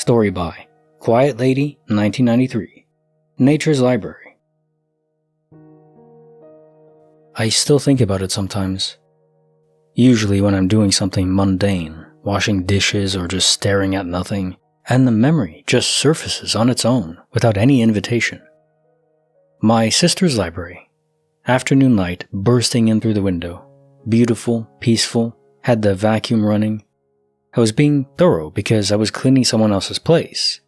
Story by Quiet Lady, 1993. Nature's Library. I still think about it sometimes. Usually when I'm doing something mundane, washing dishes or just staring at nothing, and the memory just surfaces on its own without any invitation. My sister's library. Afternoon light bursting in through the window. Beautiful, peaceful, had the vacuum running. I was being thorough because I was cleaning someone else's place.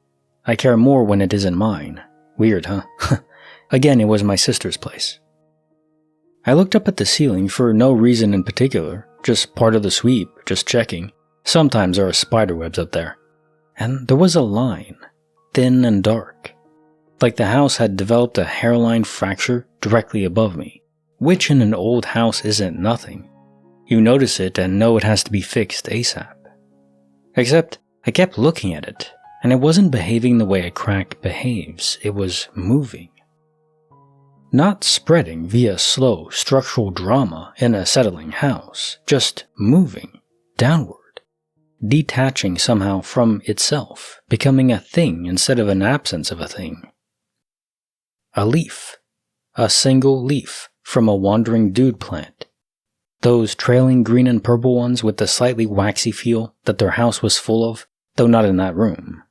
I care more when it isn't mine. Weird, huh? Again, it was my sister's place. I looked up at the ceiling for no reason in particular, just part of the sweep, just checking. Sometimes there are spiderwebs up there. And there was a line, thin and dark. Like the house had developed a hairline fracture directly above me, which in an old house isn't nothing. You notice it and know it has to be fixed ASAP. Except, I kept looking at it, and it wasn't behaving the way a crack behaves, it was moving. Not spreading via slow structural drama in a settling house, just moving, downward, detaching somehow from itself, becoming a thing instead of an absence of a thing. A leaf. A single leaf from a wandering dude plant. Those trailing green and purple ones with the slightly waxy feel that their house was full of, though not in that room.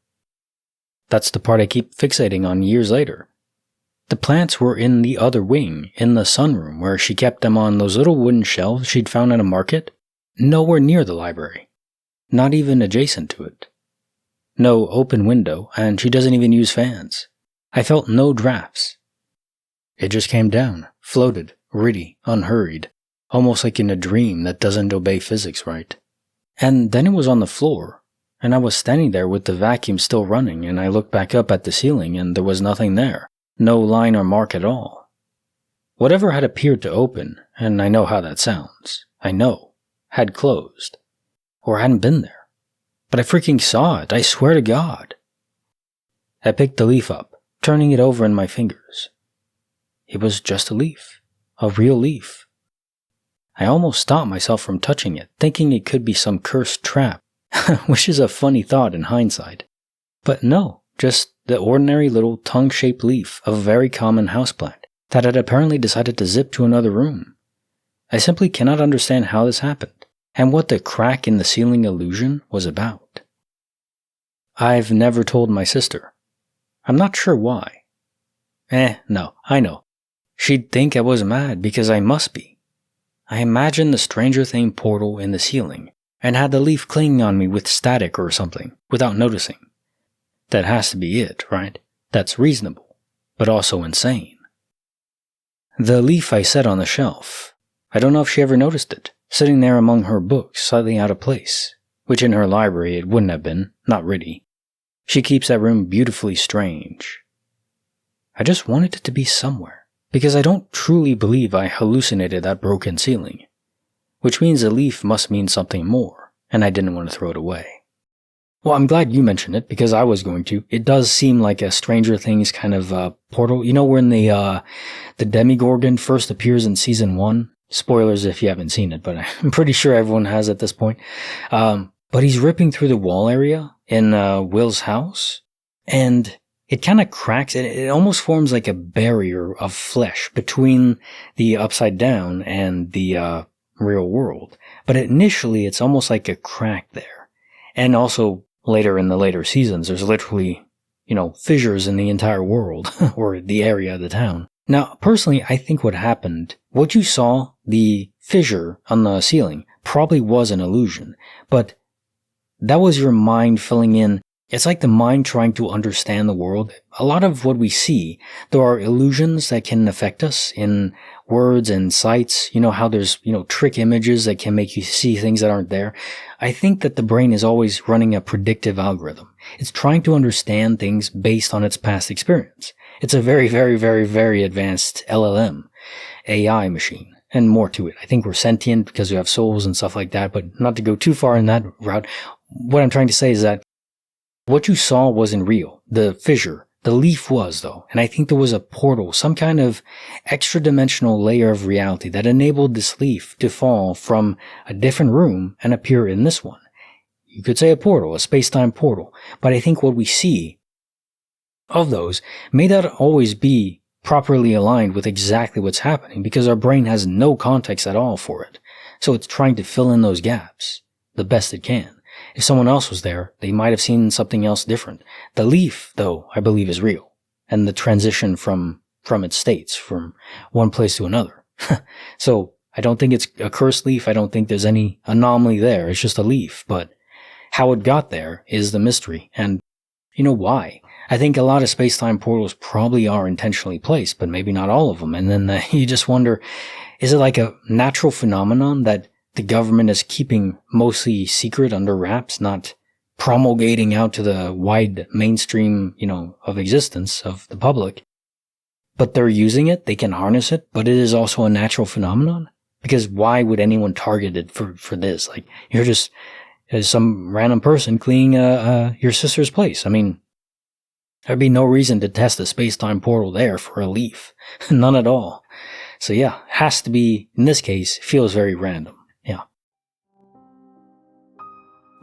That's the part I keep fixating on years later. The plants were in the other wing, in the sunroom where she kept them on those little wooden shelves she'd found at a market, nowhere near the library, not even adjacent to it. No open window, and she doesn't even use fans. I felt no drafts. It just came down, floated, ready, unhurried, almost like in a dream that doesn't obey physics right. And then it was on the floor, and I was standing there with the vacuum still running, and I looked back up at the ceiling and there was nothing there, no line or mark at all. Whatever had appeared to open, and I know how that sounds, I know, had closed, or hadn't been there. But I freaking saw it, I swear to God. I picked the leaf up, turning it over in my fingers. It was just a leaf, a real leaf. I almost stopped myself from touching it, thinking it could be some cursed trap, which is a funny thought in hindsight. But no, just the ordinary little tongue-shaped leaf of a very common houseplant that had apparently decided to zip to another room. I simply cannot understand how this happened, and what the crack in the ceiling illusion was about. I've never told my sister. I'm not sure why. No, I know. She'd think I was mad because I must be. I imagined the Stranger Thing portal in the ceiling and had the leaf clinging on me with static or something without noticing. That has to be it, right? That's reasonable, but also insane. The leaf I set on the shelf. I don't know if she ever noticed it, sitting there among her books, slightly out of place, which in her library it wouldn't have been, not really. She keeps that room beautifully strange. I just wanted it to be somewhere. Because I don't truly believe I hallucinated that broken ceiling, which means a leaf must mean something more, and I didn't want to throw it away. Well, I'm glad you mentioned it, because I was going to. It does seem like a Stranger Things kind of portal. You know when the Demogorgon first appears in season 1? Spoilers if you haven't seen it, but I'm pretty sure everyone has at this point. But he's ripping through the wall area in Will's house, and it kind of cracks, and it almost forms like a barrier of flesh between the upside down and the real world. But initially, it's almost like a crack there. And also, later in the later seasons, there's literally, fissures in the entire world, or the area of the town. Now, personally, I think what happened, what you saw, the fissure on the ceiling, probably was an illusion. But that was your mind filling in. It's like the mind trying to understand the world. A lot of what we see, there are illusions that can affect us in words and sights. You know how there's, trick images that can make you see things that aren't there. I think that the brain is always running a predictive algorithm. It's trying to understand things based on its past experience. It's a very, very, very, very advanced LLM, AI machine, and more to it. I think we're sentient because we have souls and stuff like that, but not to go too far in that route. What I'm trying to say is that what you saw wasn't real. The fissure, the leaf was though, and I think there was a portal, some kind of extra-dimensional layer of reality that enabled this leaf to fall from a different room and appear in this one. You could say a portal, a space-time portal. But I think what we see of those may not always be properly aligned with exactly what's happening because our brain has no context at all for it. So it's trying to fill in those gaps the best it can. If someone else was there, they might have seen something else different. The leaf, though, I believe is real. And the transition from its states, from one place to another. So I don't think it's a cursed leaf. I don't think there's any anomaly there. It's just a leaf. But how it got there is the mystery. And you know why? I think a lot of space-time portals probably are intentionally placed, but maybe not all of them. And then you just wonder, is it like a natural phenomenon that the government is keeping mostly secret under wraps, not promulgating out to the wide mainstream, of existence of the public? But they're using it, they can harness it, but it is also a natural phenomenon? Because why would anyone target it for this? Like, you're just some random person cleaning your sister's place. I mean, there'd be no reason to test a space-time portal there for a leaf. None at all. So yeah, has to be, in this case, feels very random. Yeah.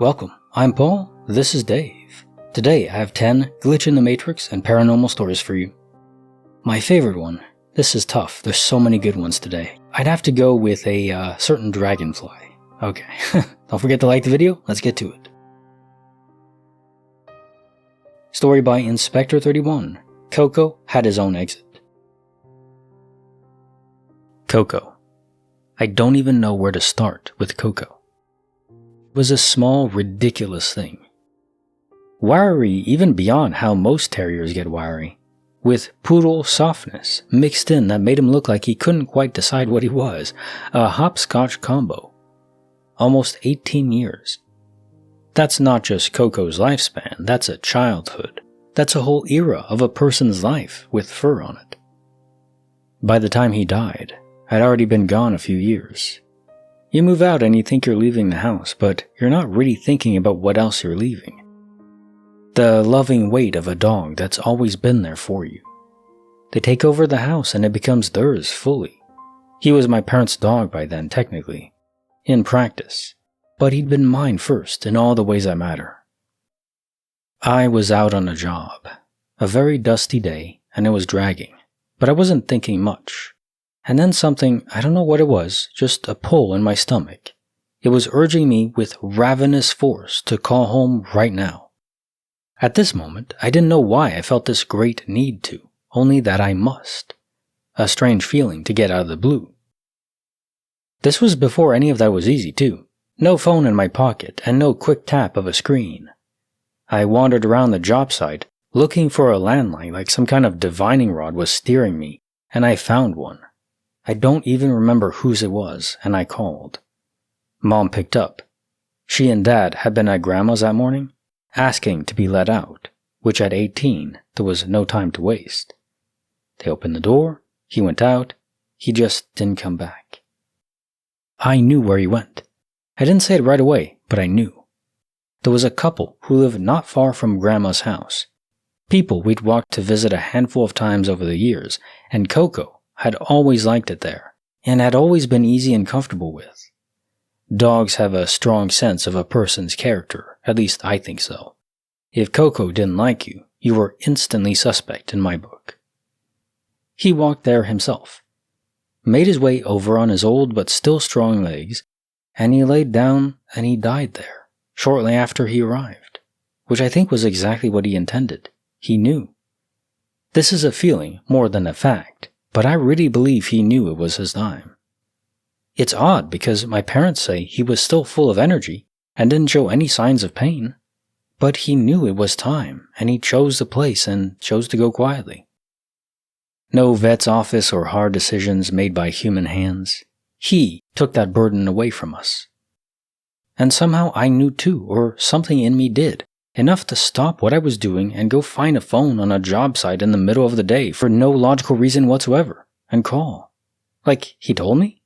Welcome, I'm Paul, this is Dave. Today I have 10 Glitch in the Matrix and Paranormal stories for you. My favorite one, this is tough, there's so many good ones today. I'd have to go with a certain Dragonfly. Okay, don't forget to like the video, let's get to it. Story by Inspector 31. Coco had his own exit. Coco. I don't even know where to start with Coco. It was a small, ridiculous thing. Wiry even beyond how most terriers get wiry, with poodle softness mixed in that made him look like he couldn't quite decide what he was, a hopscotch combo. Almost 18 years. That's not just Coco's lifespan, that's a childhood. That's a whole era of a person's life with fur on it. By the time he died, I'd already been gone a few years. You move out and you think you're leaving the house, but you're not really thinking about what else you're leaving. The loving weight of a dog that's always been there for you. They take over the house and it becomes theirs fully. He was my parents' dog by then, technically. In practice. But he'd been mine first in all the ways that matter. I was out on a job. A very dusty day, and it was dragging. But I wasn't thinking much. And then something, I don't know what it was, just a pull in my stomach. It was urging me with ravenous force to call home right now. At this moment, I didn't know why I felt this great need to, only that I must. A strange feeling to get out of the blue. This was before any of that was easy too. No phone in my pocket and no quick tap of a screen. I wandered around the job site, looking for a landline like some kind of divining rod was steering me, and I found one. I don't even remember whose it was, and I called. Mom picked up. She and Dad had been at Grandma's that morning, asking to be let out, which at 18, there was no time to waste. They opened the door, he went out, he just didn't come back. I knew where he went. I didn't say it right away, but I knew. There was a couple who lived not far from Grandma's house. People we'd walked to visit a handful of times over the years, and Coco had always liked it there, and had always been easy and comfortable with. Dogs have a strong sense of a person's character, at least I think so. If Coco didn't like you, you were instantly suspect in my book. He walked there himself, made his way over on his old but still strong legs, and he laid down and he died there, shortly after he arrived, which I think was exactly what he intended. He knew. This is a feeling more than a fact, but I really believe he knew it was his time. It's odd because my parents say he was still full of energy and didn't show any signs of pain, but he knew it was time and he chose the place and chose to go quietly. No vet's office or hard decisions made by human hands. He took that burden away from us. And somehow I knew too, or something in me did, enough to stop what I was doing and go find a phone on a job site in the middle of the day for no logical reason whatsoever, and call. Like he told me?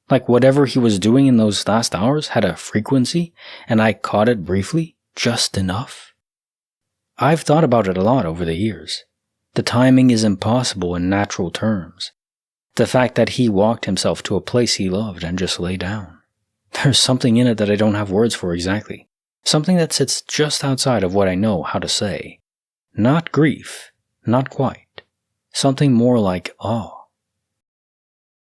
Like whatever he was doing in those last hours had a frequency, and I caught it briefly, just enough? I've thought about it a lot over the years. The timing is impossible in natural terms. The fact that he walked himself to a place he loved and just lay down. There's something in it that I don't have words for exactly. Something that sits just outside of what I know how to say. Not grief, not quite. Something more like awe.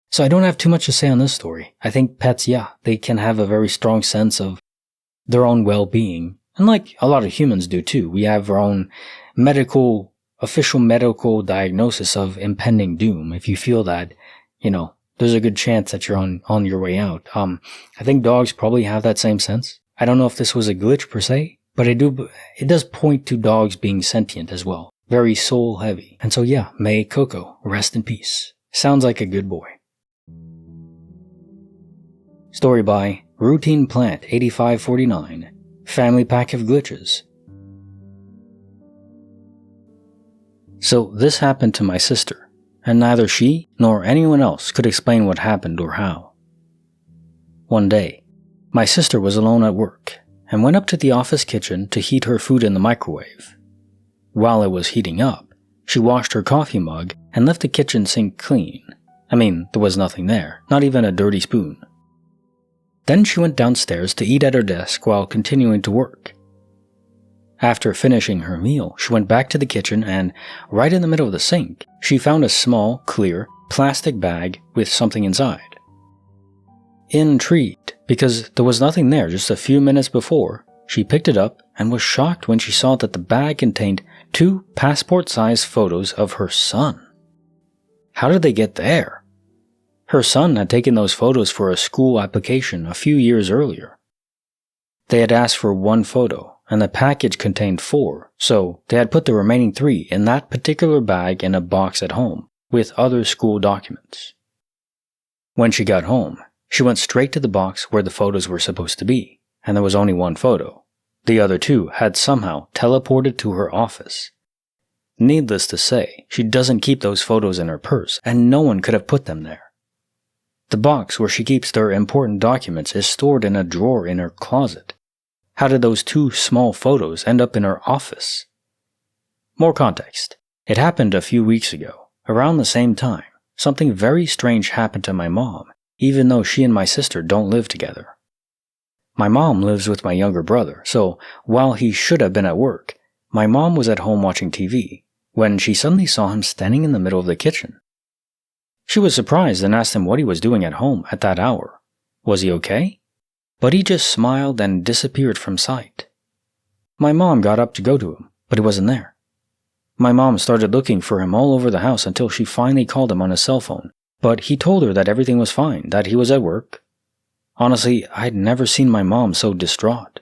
So I don't have too much to say on this story. I think pets, they can have a very strong sense of their own well-being. And like a lot of humans do too, we have our own official medical diagnosis of impending doom. If you feel that, there's a good chance that you're on your way out. I think dogs probably have that same sense. I don't know if this was a glitch per se, but it does point to dogs being sentient as well. Very soul heavy. And so may Coco rest in peace. Sounds like a good boy. Story by Routine Plant 8549. Family Pack of Glitches. So this happened to my sister, and neither she nor anyone else could explain what happened or how. One day, my sister was alone at work and went up to the office kitchen to heat her food in the microwave. While it was heating up, she washed her coffee mug and left the kitchen sink clean. There was nothing there, not even a dirty spoon. Then she went downstairs to eat at her desk while continuing to work. After finishing her meal, she went back to the kitchen and, right in the middle of the sink, she found a small, clear, plastic bag with something inside. Intrigued, because there was nothing there just a few minutes before, she picked it up and was shocked when she saw that the bag contained 2 passport-sized photos of her son. How did they get there? Her son had taken those photos for a school application a few years earlier. They had asked for 1 photo, and the package contained 4, so they had put the remaining 3 in that particular bag in a box at home, with other school documents. When she got home, she went straight to the box where the photos were supposed to be, and there was only 1 photo. The other 2 had somehow teleported to her office. Needless to say, she doesn't keep those photos in her purse, and no one could have put them there. The box where she keeps their important documents is stored in a drawer in her closet. How did those 2 small photos end up in her office? More context. It happened a few weeks ago. Around the same time, something very strange happened to my mom, even though she and my sister don't live together. My mom lives with my younger brother, so while he should have been at work, my mom was at home watching TV, when she suddenly saw him standing in the middle of the kitchen. She was surprised and asked him what he was doing at home at that hour. Was he okay? But he just smiled and disappeared from sight. My mom got up to go to him, but he wasn't there. My mom started looking for him all over the house until she finally called him on his cell phone, but he told her that everything was fine, that he was at work. Honestly, I'd never seen my mom so distraught.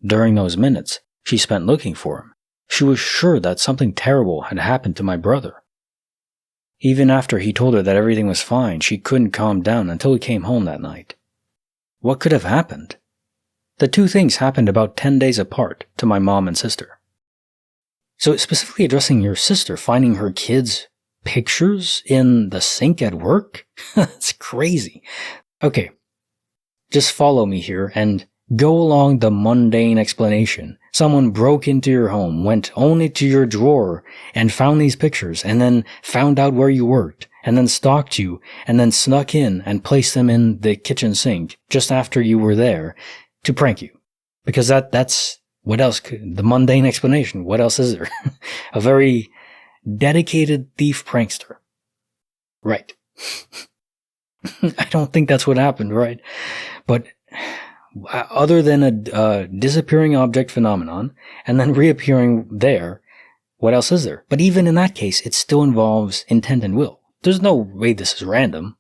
During those minutes she spent looking for him, she was sure that something terrible had happened to my brother. Even after he told her that everything was fine, she couldn't calm down until he came home that night. What could have happened? The 2 things happened about 10 days apart to my mom and sister. So specifically addressing your sister finding her kids' pictures in the sink at work? That's crazy. Okay, just follow me here and go along the mundane explanation. Someone broke into your home, went only to your drawer, and found these pictures, and then found out where you worked, and then stalked you, and then snuck in and placed them in the kitchen sink just after you were there to prank you. Because that's what else the mundane explanation, what else is there? A very dedicated thief prankster. Right. I don't think that's what happened, right? But other than a disappearing object phenomenon and then reappearing there, what else is there? But even in that case, it still involves intent and will. There's no way this is random.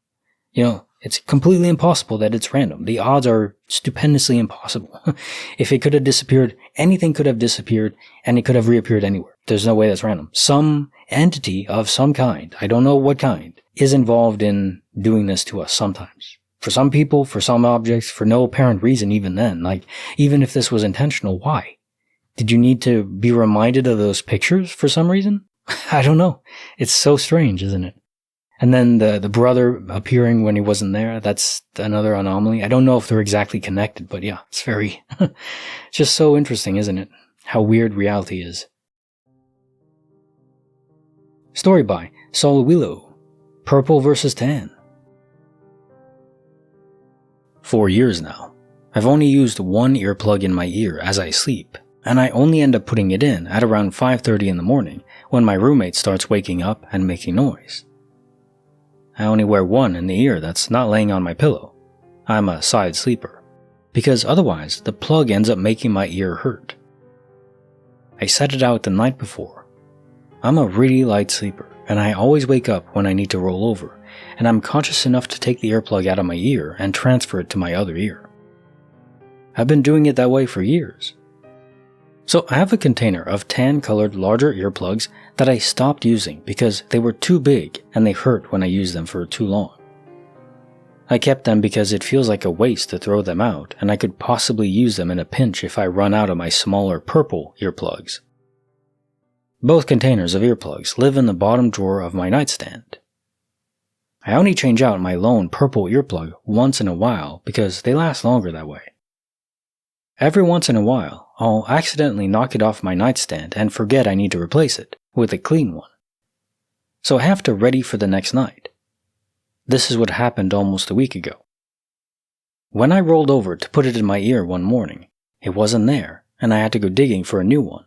It's completely impossible that it's random. The odds are stupendously impossible. If it could have disappeared, anything could have disappeared, and it could have reappeared anywhere. There's no way that's random. Some entity of some kind, I don't know what kind, is involved in doing this to us sometimes. For some people, for some objects, for no apparent reason even then. Even if this was intentional, why? Did you need to be reminded of those pictures for some reason? I don't know. It's so strange, isn't it? And then the brother appearing when he wasn't there, that's another anomaly. I don't know if they're exactly connected, but yeah, it's very, it's just so interesting, isn't it? How weird reality is. Story by Sol Willow, Purple vs. Tan. 4 years now. I've only used one earplug in my ear as I sleep, and I only end up putting it in at around 5:30 in the morning when my roommate starts waking up and making noise. I only wear one in the ear that's not laying on my pillow. I'm a side sleeper, because otherwise the plug ends up making my ear hurt. I set it out the night before. I'm a really light sleeper, and I always wake up when I need to roll over, and I'm conscious enough to take the earplug out of my ear and transfer it to my other ear. I've been doing it that way for years. So I have a container of tan-colored larger earplugs that I stopped using because they were too big and they hurt when I used them for too long. I kept them because it feels like a waste to throw them out, and I could possibly use them in a pinch if I run out of my smaller purple earplugs. Both containers of earplugs live in the bottom drawer of my nightstand. I only change out my lone purple earplug once in a while because they last longer that way. Every once in a while, I'll accidentally knock it off my nightstand and forget I need to replace it with a clean one. So I have to ready for the next night. This is what happened almost a week ago. When I rolled over to put it in my ear one morning, it wasn't there, and I had to go digging for a new one.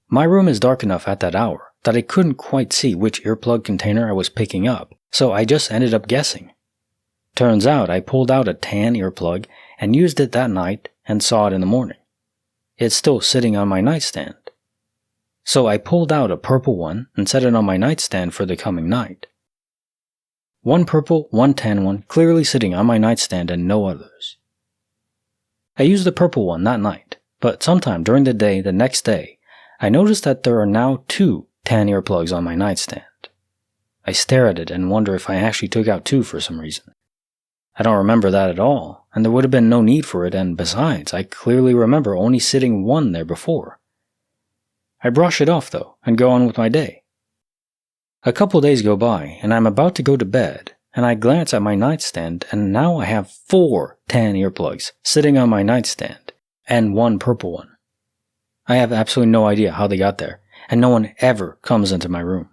My room is dark enough at that hour that I couldn't quite see which earplug container I was picking up, so I just ended up guessing. Turns out I pulled out a tan earplug and used it that night and saw it in the morning. It's still sitting on my nightstand. So I pulled out a purple one and set it on my nightstand for the coming night. One purple, one tan one clearly sitting on my nightstand and no others. I used the purple one that night, but sometime during the day the next day, I noticed that there are now 2 tan earplugs on my nightstand. I stare at it and wonder if I actually took out 2 for some reason. I don't remember that at all, and there would have been no need for it, and besides, I clearly remember only sitting one there before. I brush it off though, and go on with my day. A couple days go by, and I'm about to go to bed, and I glance at my nightstand, and now I have 4 tan earplugs sitting on my nightstand, and 1 purple one. I have absolutely no idea how they got there, and no one ever comes into my room.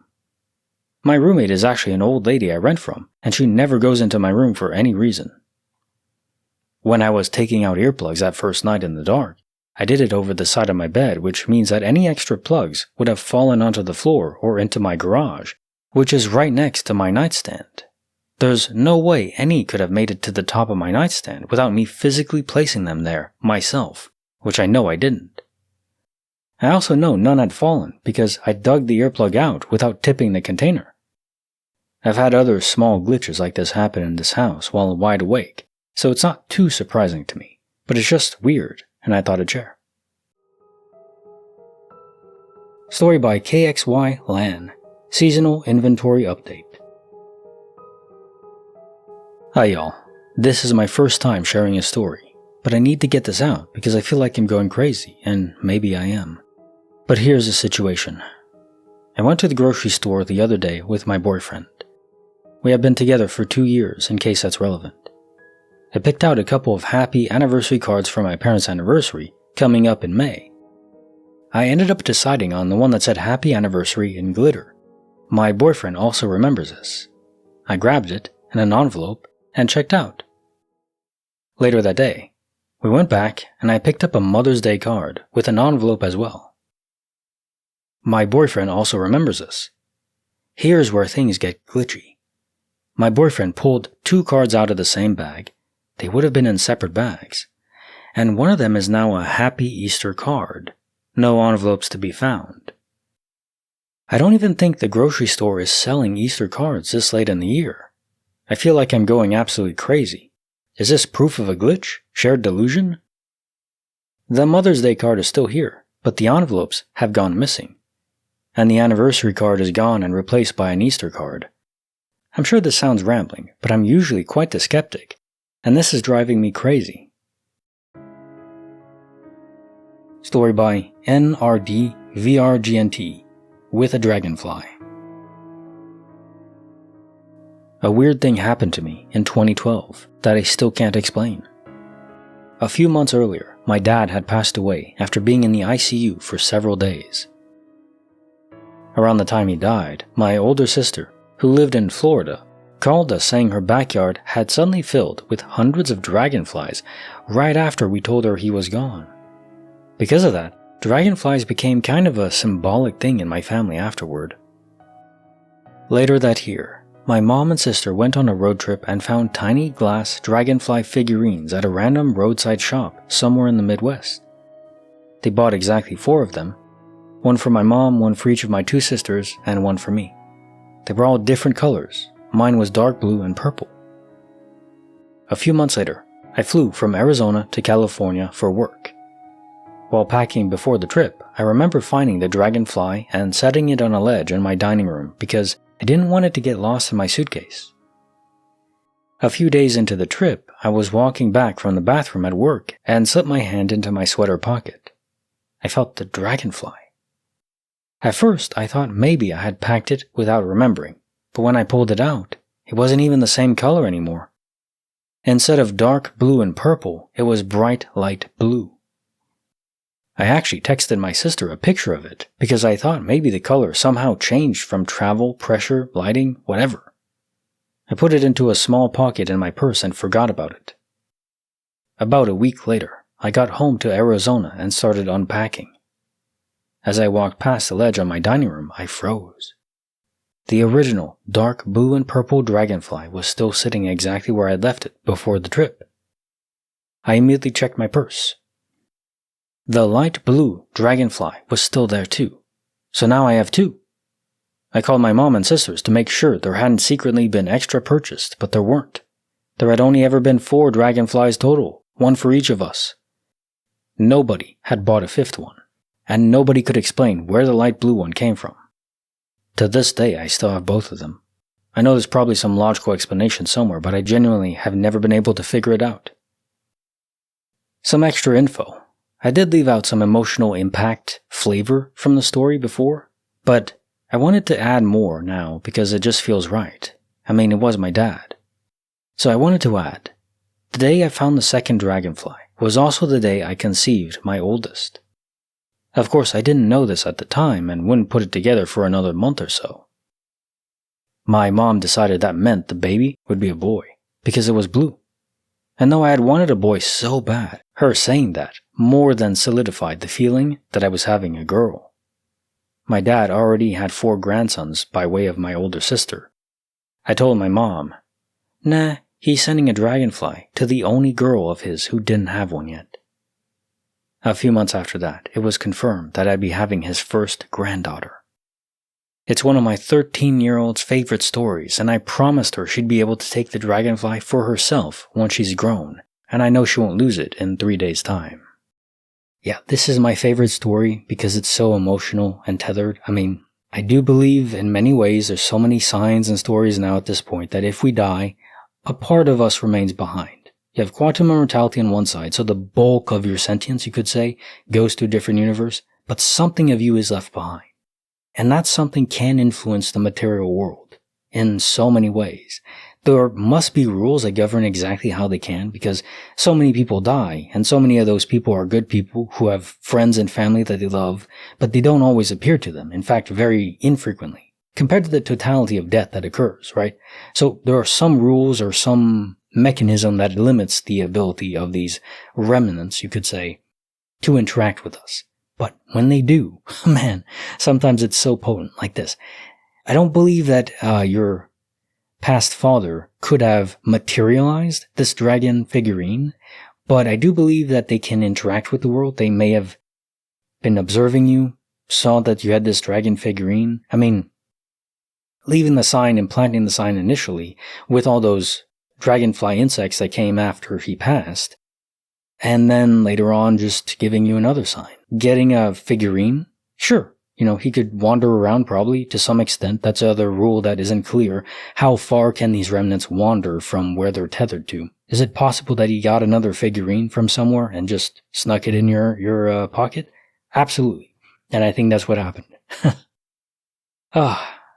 My roommate is actually an old lady I rent from, and she never goes into my room for any reason. When I was taking out earplugs that first night in the dark, I did it over the side of my bed, which means that any extra plugs would have fallen onto the floor or into my garage, which is right next to my nightstand. There's no way any could have made it to the top of my nightstand without me physically placing them there myself, which I know I didn't. I also know none had fallen because I dug the earplug out without tipping the container. I've had other small glitches like this happen in this house while wide awake, so it's not too surprising to me, but it's just weird, and I thought I'd share. Story by KXY Lan, Seasonal Inventory Update. Hi y'all, this is my first time sharing a story, but I need to get this out because I feel like I'm going crazy, and maybe I am. But here's the situation. I went to the grocery store the other day with my boyfriend. We have been together for 2 years, in case that's relevant. I picked out a couple of happy anniversary cards for my parents' anniversary, coming up in May. I ended up deciding on the one that said happy anniversary in glitter. My boyfriend also remembers this. I grabbed it in an envelope and checked out. Later that day, we went back and I picked up a Mother's Day card with an envelope as well. My boyfriend also remembers this. Here's where things get glitchy. My boyfriend pulled 2 cards out of the same bag. They would have been in separate bags. And one of them is now a Happy Easter card. No envelopes to be found. I don't even think the grocery store is selling Easter cards this late in the year. I feel like I'm going absolutely crazy. Is this proof of a glitch? Shared delusion? The Mother's Day card is still here, but the envelopes have gone missing. And the anniversary card is gone and replaced by an Easter card. I'm sure this sounds rambling, but I'm usually quite the skeptic, and this is driving me crazy. Story by NRDVRGNT, with a Dragonfly. A weird thing happened to me in 2012 that I still can't explain. A few months earlier, my dad had passed away after being in the ICU for several days. Around the time he died, my older sister, who lived in Florida, called us saying her backyard had suddenly filled with hundreds of dragonflies right after we told her he was gone. Because of that, dragonflies became kind of a symbolic thing in my family afterward. Later that year, my mom and sister went on a road trip and found tiny glass dragonfly figurines at a random roadside shop somewhere in the Midwest. They bought exactly 4 of them, one for my mom, one for each of my 2 sisters, and one for me. They were all different colors. Mine was dark blue and purple. A few months later, I flew from Arizona to California for work. While packing before the trip, I remember finding the dragonfly and setting it on a ledge in my dining room because I didn't want it to get lost in my suitcase. A few days into the trip, I was walking back from the bathroom at work and slipped my hand into my sweater pocket. I felt the dragonfly. At first, I thought maybe I had packed it without remembering, but when I pulled it out, it wasn't even the same color anymore. Instead of dark blue and purple, it was bright light blue. I actually texted my sister a picture of it because I thought maybe the color somehow changed from travel, pressure, lighting, whatever. I put it into a small pocket in my purse and forgot about it. About a week later, I got home to Arizona and started unpacking. As I walked past the ledge on my dining room, I froze. The original dark blue and purple dragonfly was still sitting exactly where I had left it before the trip. I immediately checked my purse. The light blue dragonfly was still there too, so now I have 2. I called my mom and sisters to make sure there hadn't secretly been extra purchased, but there weren't. There had only ever been 4 dragonflies total, 1 for each of us. Nobody had bought a 5th one, and nobody could explain where the light blue one came from. To this day, I still have both of them. I know there's probably some logical explanation somewhere, but I genuinely have never been able to figure it out. Some extra info. I did leave out some emotional impact flavor from the story before, but I wanted to add more now because it just feels right. I mean, it was my dad. So I wanted to add, the day I found the 2nd dragonfly was also the day I conceived my oldest. Of course, I didn't know this at the time and wouldn't put it together for another month or so. My mom decided that meant the baby would be a boy because it was blue. And though I had wanted a boy so bad, her saying that more than solidified the feeling that I was having a girl. My dad already had 4 grandsons by way of my older sister. I told my mom, nah, he's sending a dragonfly to the only girl of his who didn't have one yet. A few months after that, it was confirmed that I'd be having his first granddaughter. It's one of my 13-year-old's favorite stories, and I promised her she'd be able to take the dragonfly for herself once she's grown, and I know she won't lose it in 3 days' time. Yeah, this is my favorite story because it's so emotional and tethered. I mean, I do believe in many ways there's so many signs and stories now at this point that if we die, a part of us remains behind. You have quantum immortality on one side, so the bulk of your sentience, you could say, goes to a different universe, but something of you is left behind. And that something can influence the material world in so many ways. There must be rules that govern exactly how they can, because so many people die, and so many of those people are good people who have friends and family that they love, but they don't always appear to them, in fact, very infrequently, compared to the totality of death that occurs, right? So there are some rules or some mechanism that limits the ability of these remnants, you could say, to interact with us. But when they do, man, sometimes it's so potent like this. I don't believe that your past father could have materialized this dragon figurine, but I do believe that they can interact with the world. They may have been observing you, saw that you had this dragon figurine. I mean, leaving the sign and planting the sign initially with all those dragonfly insects that came after he passed, and then later on just giving you another sign. Getting a figurine? Sure. He could wander around probably to some extent. That's another rule that isn't clear. How far can these remnants wander from where they're tethered to? Is it possible that he got another figurine from somewhere and just snuck it in your pocket? Absolutely. And I think that's what happened.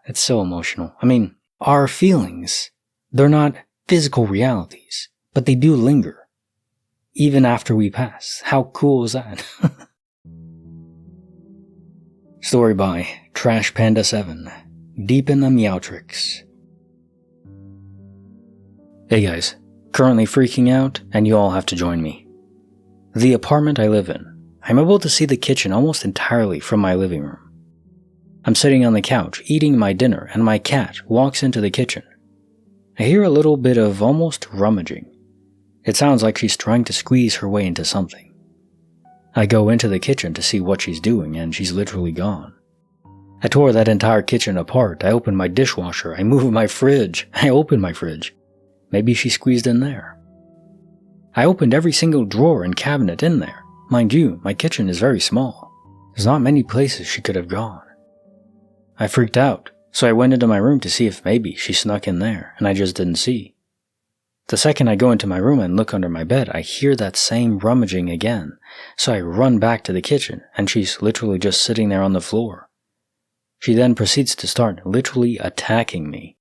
It's so emotional. I mean, our feelings, they're not physical realities, but they do linger. Even after we pass. How cool is that? Story by Trash Panda 7. Deep in the Meowtrix. Hey guys, currently freaking out, and you all have to join me. The apartment I live in, I'm able to see the kitchen almost entirely from my living room. I'm sitting on the couch eating my dinner and my cat walks into the kitchen. I hear a little bit of almost rummaging. It sounds like she's trying to squeeze her way into something. I go into the kitchen to see what she's doing and she's literally gone. I tore that entire kitchen apart. I opened my dishwasher. I moved my fridge. I opened my fridge. Maybe she squeezed in there. I opened every single drawer and cabinet in there. Mind you, my kitchen is very small. There's not many places she could have gone. I freaked out, so I went into my room to see if maybe she snuck in there, and I just didn't see. The second I go into my room and look under my bed, I hear that same rummaging again, so I run back to the kitchen, and she's literally just sitting there on the floor. She then proceeds to start literally attacking me.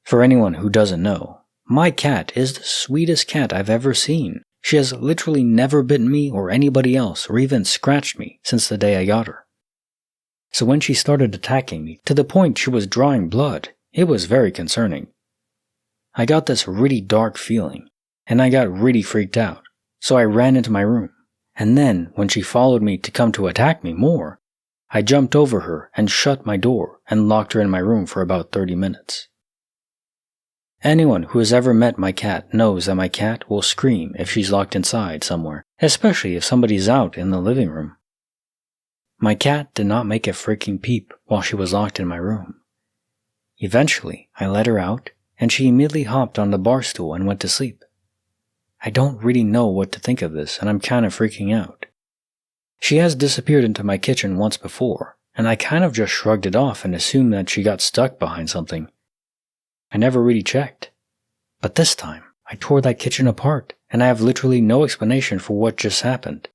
For anyone who doesn't know, my cat is the sweetest cat I've ever seen. She has literally never bitten me or anybody else or even scratched me since the day I got her. So when she started attacking me, to the point she was drawing blood, it was very concerning. I got this really dark feeling, and I got really freaked out, so I ran into my room. And then, when she followed me to come to attack me more, I jumped over her and shut my door and locked her in my room for about 30 minutes. Anyone who has ever met my cat knows that my cat will scream if she's locked inside somewhere, especially if somebody's out in the living room. My cat did not make a freaking peep while she was locked in my room. Eventually, I let her out, and she immediately hopped on the bar stool and went to sleep. I don't really know what to think of this, and I'm kind of freaking out. She has disappeared into my kitchen once before, and I kind of just shrugged it off and assumed that she got stuck behind something. I never really checked. But this time, I tore that kitchen apart, and I have literally no explanation for what just happened.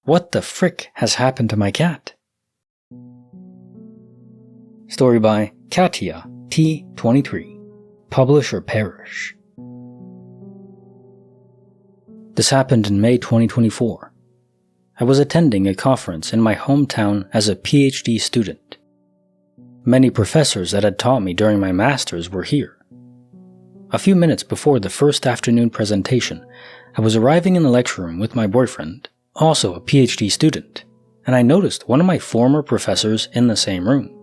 What the frick has happened to my cat? Story by Katia T23. Publish or perish. This happened in May 2024. I was attending a conference in my hometown as a PhD student. Many professors that had taught me during my master's were here. A few minutes before the first afternoon presentation, I was arriving in the lecture room with my boyfriend, also a PhD student, and I noticed one of my former professors in the same room.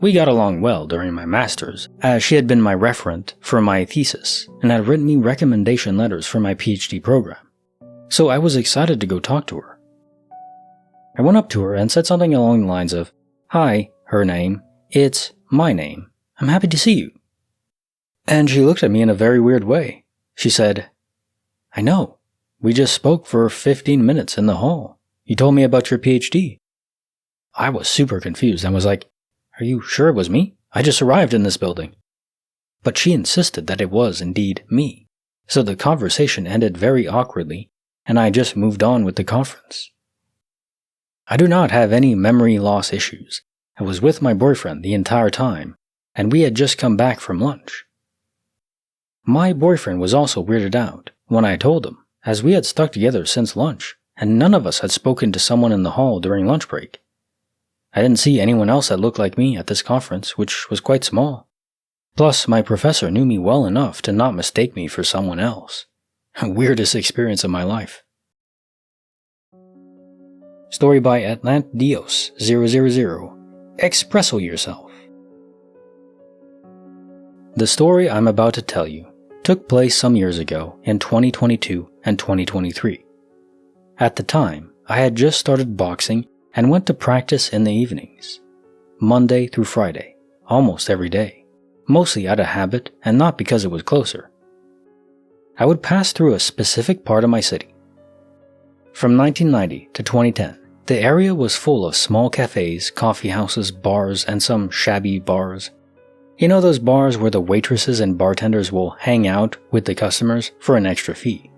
We got along well during my master's, as she had been my referent for my thesis and had written me recommendation letters for my PhD program, so I was excited to go talk to her. I went up to her and said something along the lines of, "Hi, her name, it's my name, I'm happy to see you." And she looked at me in a very weird way. She said, "I know, we just spoke for 15 minutes in the hall. You told me about your PhD. I was super confused and was like, "Are you sure it was me? I just arrived in this building." But she insisted that it was indeed me. So the conversation ended very awkwardly, and I just moved on with the conference. I do not have any memory loss issues. I was with my boyfriend the entire time, and we had just come back from lunch. My boyfriend was also weirded out when I told him, as we had stuck together since lunch, and none of us had spoken to someone in the hall during lunch break. I didn't see anyone else that looked like me at this conference, which was quite small. Plus, my professor knew me well enough to not mistake me for someone else. Weirdest experience of my life. Story by AtlantDios000. Espresso yourself. The story I'm about to tell you took place some years ago in 2022 and 2023. At the time, I had just started boxing and went to practice in the evenings, Monday through Friday, almost every day, mostly out of habit and not because it was closer. I would pass through a specific part of my city. From 1990 to 2010, the area was full of small cafes, coffee houses, bars, and some shabby bars. You know those bars where the waitresses and bartenders will hang out with the customers for an extra fee?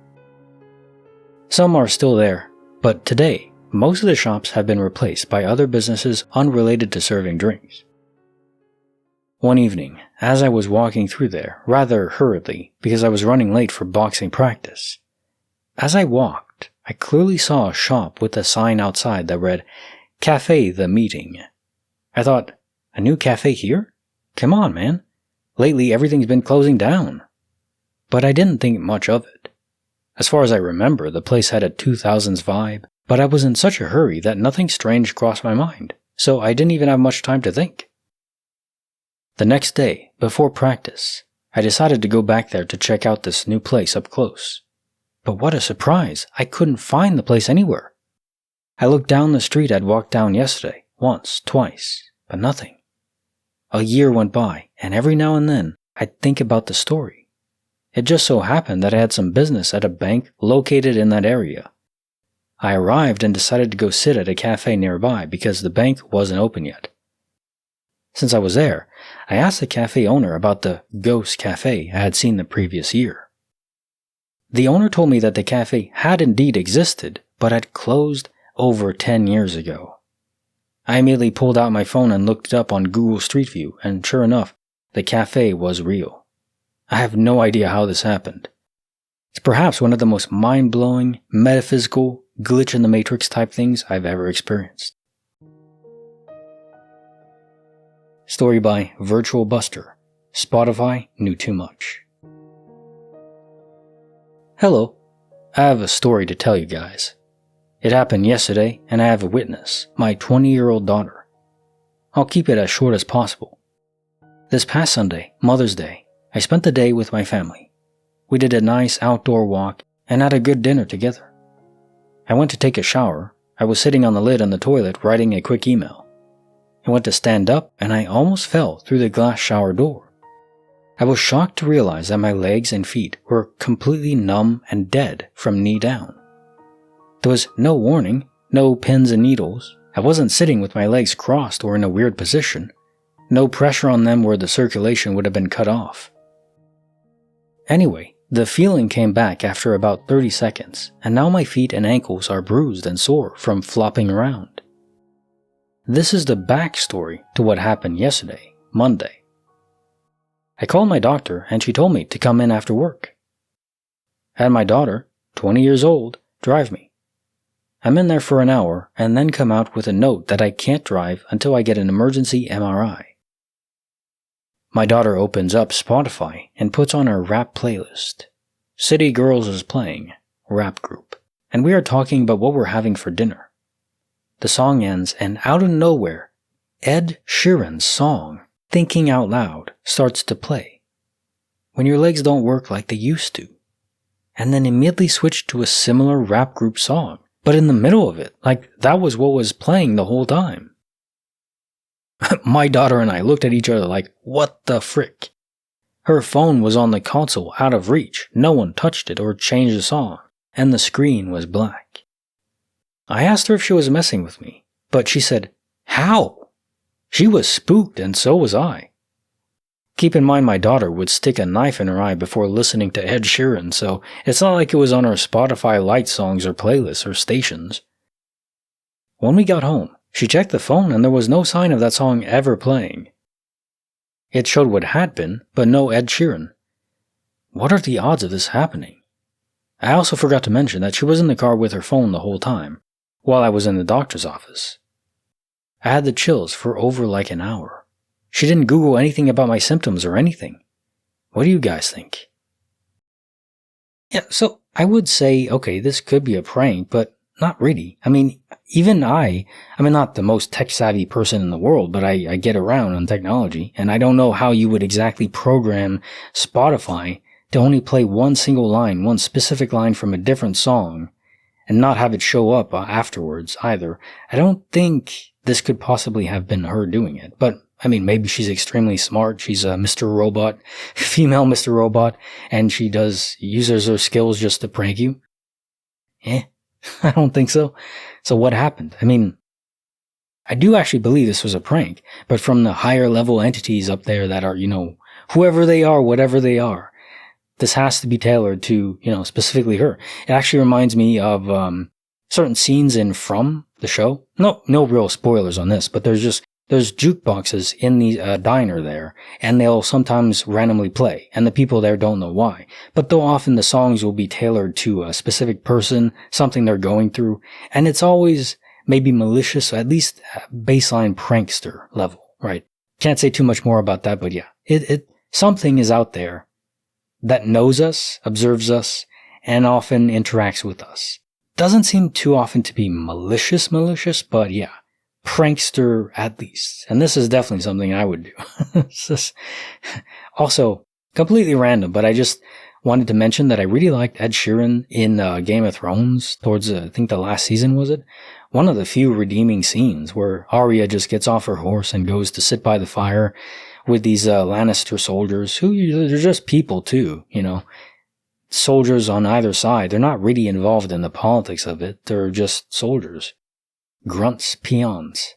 Some are still there, but today, most of the shops have been replaced by other businesses unrelated to serving drinks. One evening, as I was walking through there, rather hurriedly because I was running late for boxing practice, as I walked, I clearly saw a shop with a sign outside that read, "Cafe the Meeting." I thought, a new cafe here? Come on, man. Lately, everything's been closing down. but I didn't think much of it. As far as I remember, the place had a 2000s vibe, but I was in such a hurry that nothing strange crossed my mind, so I didn't even have much time to think. The next day, before practice, I decided to go back there to check out this new place up close. But what a surprise, I couldn't find the place anywhere. I looked down the street I'd walked down yesterday, once, twice, but nothing. A year went by, and every now and then, I'd think about the story. It just so happened that I had some business at a bank located in that area. I arrived and decided to go sit at a cafe nearby because the bank wasn't open yet. Since I was there, I asked the cafe owner about the ghost cafe I had seen the previous year. The owner told me that the cafe had indeed existed, but had closed over 10 years ago. I immediately pulled out my phone and looked it up on Google Street View, and sure enough, the cafe was real. I have no idea how this happened. It's perhaps one of the most mind-blowing, metaphysical, glitch in the matrix type things I've ever experienced. Story by Virtual Buster. Spotify knew too much. Hello, I have a story to tell you guys. It happened yesterday, and I have a witness, my 20-year-old daughter. I'll keep it as short as possible. This past Sunday, Mother's Day, I spent the day with my family. We did a nice outdoor walk and had a good dinner together. I went to take a shower. I was sitting on the lid on the toilet writing a quick email. I went to stand up and I almost fell through the glass shower door. I was shocked to realize that my legs and feet were completely numb and dead from knee down. There was no warning, no pins and needles. I wasn't sitting with my legs crossed or in a weird position. No pressure on them where the circulation would have been cut off. Anyway, the feeling came back after about 30 seconds, and now my feet and ankles are bruised and sore from flopping around. This is the backstory to what happened yesterday, Monday. I called my doctor and she told me to come in after work. I had my daughter, 20 years old, drive me. I'm in there for an hour and then come out with a note that I can't drive until I get an emergency MRI. My daughter opens up Spotify and puts on her rap playlist. City Girls is playing, rap group, and we are talking about what we're having for dinner. The song ends and out of nowhere, Ed Sheeran's song, Thinking Out Loud, starts to play. When your legs don't work like they used to. And then immediately switched to a similar rap group song, but in the middle of it, like that was what was playing the whole time. My daughter and I looked at each other like, what the frick? Her phone was on the console out of reach, no one touched it or changed the song, and the screen was black. I asked her if she was messing with me, but she said, how? She was spooked and so was I. Keep in mind my daughter would stick a knife in her eye before listening to Ed Sheeran, so it's not like it was on her Spotify Lite songs or playlists or stations. When we got home, she checked the phone and there was no sign of that song ever playing. It showed what had been, but no Ed Sheeran. What are the odds of this happening? I also forgot to mention that she was in the car with her phone the whole time, while I was in the doctor's office. I had the chills for over like an hour. She didn't Google anything about my symptoms or anything. What do you guys think? Yeah, so I would say, okay, this could be a prank, but not really. I mean, even I'm not the most tech-savvy person in the world, but I get around on technology, and I don't know how you would exactly program Spotify to only play one single line, one specific line from a different song, and not have it show up afterwards either. I don't think this could possibly have been her doing it, but I mean, maybe she's extremely smart. She's a Mr. Robot, female Mr. Robot, and she uses her skills just to prank you. I don't think so. So what happened? I mean, I do actually believe this was a prank, but from the higher level entities up there that are, whoever they are, whatever they are, this has to be tailored to, specifically her. It actually reminds me of certain scenes in From, the show. No real spoilers on this, but there's jukeboxes in the diner there, and they'll sometimes randomly play, and the people there don't know why. But though often the songs will be tailored to a specific person, something they're going through, and it's always maybe malicious, at least baseline prankster level, right? Can't say too much more about that, but yeah, something is out there that knows us, observes us, and often interacts with us. Doesn't seem too often to be malicious, but yeah, prankster at least. And this is definitely something I would do. It's just also completely random, but I just wanted to mention that I really liked Ed Sheeran in Game of Thrones towards, I think the last season was it? One of the few redeeming scenes where Arya just gets off her horse and goes to sit by the fire with these Lannister soldiers, who they're just people too, you know. Soldiers on either side, they're not really involved in the politics of it, they're just soldiers. Grunts, peons.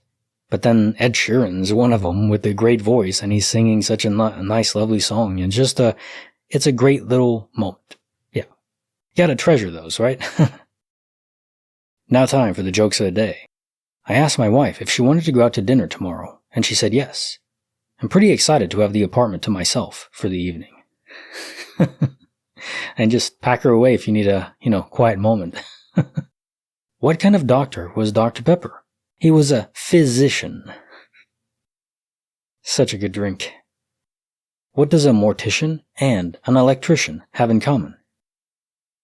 But then Ed Sheeran's one of them with a great voice, and he's singing such a nice, lovely song, and just it's a great little moment. Yeah. You gotta treasure those, right? Now time for the jokes of the day. I asked my wife if she wanted to go out to dinner tomorrow, and she said yes. I'm pretty excited to have the apartment to myself for the evening. And just pack her away if you need a, quiet moment. What kind of doctor was Dr. Pepper? He was a physician. Such a good drink. What does a mortician and an electrician have in common?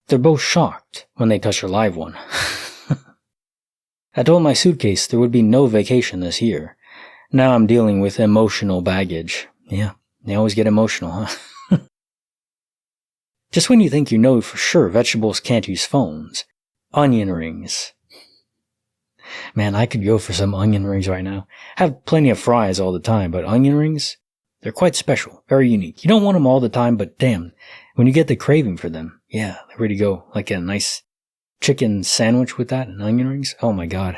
They're both shocked when they touch a live one. I told my suitcase there would be no vacation this year. Now I'm dealing with emotional baggage. Yeah, they always get emotional, huh? Just when you think you know for sure vegetables can't use phones. Onion rings. Man, I could go for some onion rings right now. Have plenty of fries all the time, but onion rings? They're quite special, very unique. You don't want them all the time, but damn, when you get the craving for them, yeah, they really go. Like a nice chicken sandwich with that and onion rings. Oh my god.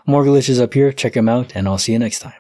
More glitches up here. Check them out, and I'll see you next time.